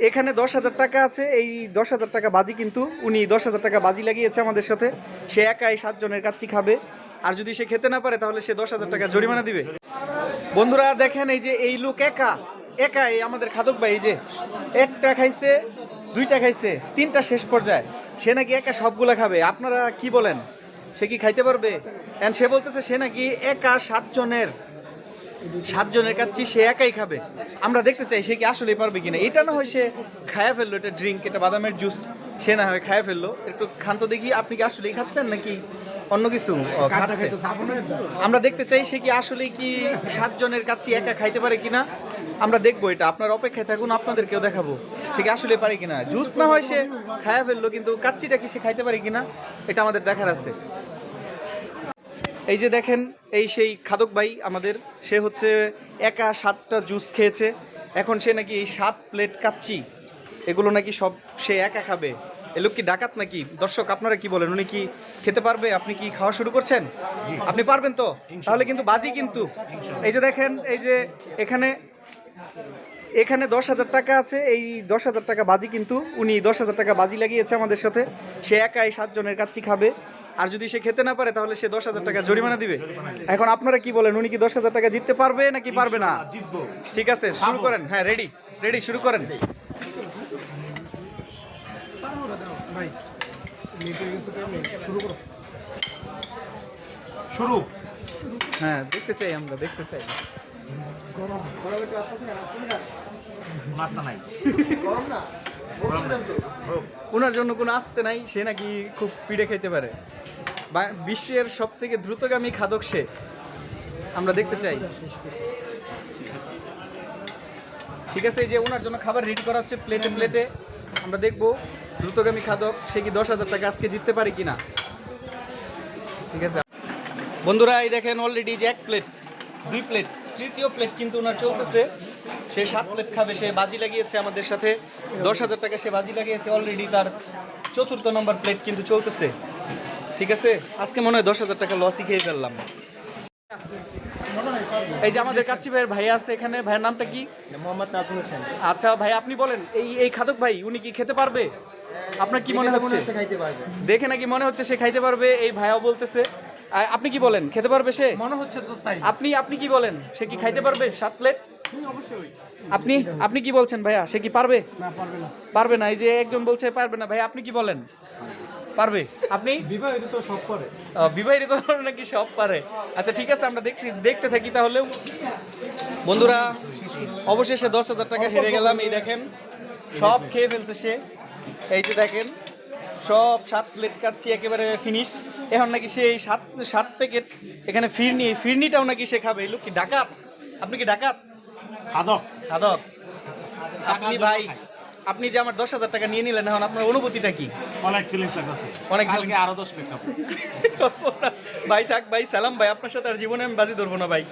এখানে 10,000 টাকা আছে। এই 10,000 টাকা বাজি, কিন্তু উনি 10,000 টাকা বাজি লাগিয়েছে আমাদের সাথে। সে একাই 7 জনের কাচ্চি খাবে, আর যদি সে খেতে না পারে তাহলে সে 10,000 টাকা জরিমানা দিবে। বন্ধুরা দেখেন, এই যে এই লোক একা একা, এই আমাদের খাদক ভাই, এই যে একটা খাইছে, দুইটা খাইছে, তিনটা শেষ পর্যায়ে, সে নাকি একা সবগুলা খাবে। আপনারা কি বলেন, সে কি খাইতে পারবে? এন্ড সে বলতেছে সে নাকি একা 7 জনের কাচ্চি সে একাই খাবে। আমরা দেখতে চাই সে কি আসলেই পারবে কিনা। এটা না হয় সে খায়া ফেললো, এটা ড্রিঙ্ক, এটা বাদামের জুস, সে না হয় খায়া ফেললো। একটু খান তো দেখি, আপনি কি আসলেই খাচ্ছেন নাকি অন্য কিছু খাচ্ছে? আমরা দেখতে চাই সে কি আসলেই কি 7 জনের কাচ্চি একা খাইতে পারে কিনা। আমরা দেখবো এটা, আপনার অপেক্ষায় থাকুন, আপনাদেরকেও দেখাবো সে কি আসলে পারে কিনা। জুস না হয় সে খায়া ফেললো, কিন্তু কাচ্চিটা কি সে খাইতে পারে কিনা এটা আমাদের দেখার আছে। এই যে দেখেন, এই সেই খাদক ভাই আমাদের, সে হচ্ছে একা 7টা জুস খেয়েছে। এখন সে নাকি এই 7 প্লেট কাচ্চি, এগুলো নাকি সব সে একা খাবে। এ লোক কি ডাকাত নাকি? দর্শক আপনারা কি বলেন, উনি কি খেতে পারবে? আপনি কি খাওয়া শুরু করছেন? আপনি পারবেন তো? তাহলে কিন্তু বাজি, কিন্তু এই যে দেখেন, এই যে এখানে এখানে 10,000 টাকা আছে। এই 10,000 টাকা বাজি, কিন্তু উনি 10,000 টাকা বাজি লাগিয়েছে আমাদের সাথে। সে একাই 7 জনের কাচ্চি খাবে, আর যদি সে খেতে না পারে তাহলে সে 10,000 টাকা জরিমানা দিবে। এখন আপনারা কি বলেন, উনি কি 10,000 টাকা জিততে পারবে নাকি পারবে না? ঠিক আছে, শুরু করেন। হ্যাঁ, রেডি রেডি, শুরু করেন। শুরু। হ্যাঁ, দেখতে চাই, আমরা দেখতে চাই। নাস্তা নাই। ওনার জন্য কোনো আসতে নাই, সে নাকি খুব স্পিডে খেতে পারে। বিশ্বের সব থেকে দ্রুতগামী খাদক সে, আমরা দেখতে চাই। ঠিক আছে, এই যে ওনার জন্য খাবার রেডি করা হচ্ছে প্লেটে প্লেটে। আমরা দেখবো দ্রুতগামী খাদক সে কি 10,000 টাকা আজকে জিততে পারে কিনা। ঠিক আছে বন্ধুরা, এই দেখেন অলরেডি যে 1 প্লেট, 2 প্লেট, তৃতীয় প্লেট কিন্তু ওনার চলতেছে। সে 7 প্লেট খাবে, সে বাজি লাগিয়েছে আমাদের সাথে। 10,000 টাকা সে বাজি লাগিয়েছে অলরেডি, তার 4র্থ নম্বর প্লেট কিন্তু চলতেছে। ঠিক আছে, আজকে মনে হয় 10,000 টাকা লসই খেয়ে ফেললাম। এই যে আমাদের কাচ্চি ভাইয়ের ভাই আছে এখানে, ভাইয়ের নামটা কি? মোহাম্মদ নাজমুল হোসেন। আচ্ছা ভাই, আপনি বলেন, এই খাদক ভাই উনি কি খেতে পারবে? আপনার কি মনে হচ্ছে? খাইতে পারবে, দেখে নাকি মনে হচ্ছে সে খাইতে পারবে, এই ভাইয়াও বলতেছে। আপনি কি বলেন, খেতে পারবে সে? মনে হচ্ছে তো তাই। আপনি কি বলেন, সে কি খাইতে পারবে 7 প্লেট? অবশ্যই। আপনি কি বলছেন ভাইয়া, সে কি পারবে? না, পারবে না। পারবে না, এই যে একজন বলছে পারবে না। ভাই আপনি কি বলেন, পারবে? আপনি বিবাহিত তো সব করে। বিবাহিত নাকি সব পারে? আচ্ছা ঠিক আছে, আমরা দেখতে থাকি তাহলে। বন্ধুরা অবশেষে 10,000 টাকা হেরে গেলাম। এই দেখেন সব খেয়ে ফেলছে সে। এই যে দেখেন সব 7 প্লেট কাচ্চি একেবারে ফিনিশ। এখন নাকি সে এই 7 প্যাকেট এখানে ফিরনিটাও নাকি সে খাবে। এই লোক কি ডাকাত? আপনি কি ডাকাত? খাদক। খাদক আপনি ভাই, আপনি যে আমার 10,000 টাকা নিয়ে নিলেন, এখন আপনার অনুভূতিটা কি? অনেক ফিলিংস লাগছে। অনেক কালকে আরো 10 প্লেট খাবো। ভাই থাক ভাই, সালাম ভাই, আপনার সাথে আর জীবনে আমি বাজি ধরবো না ভাই।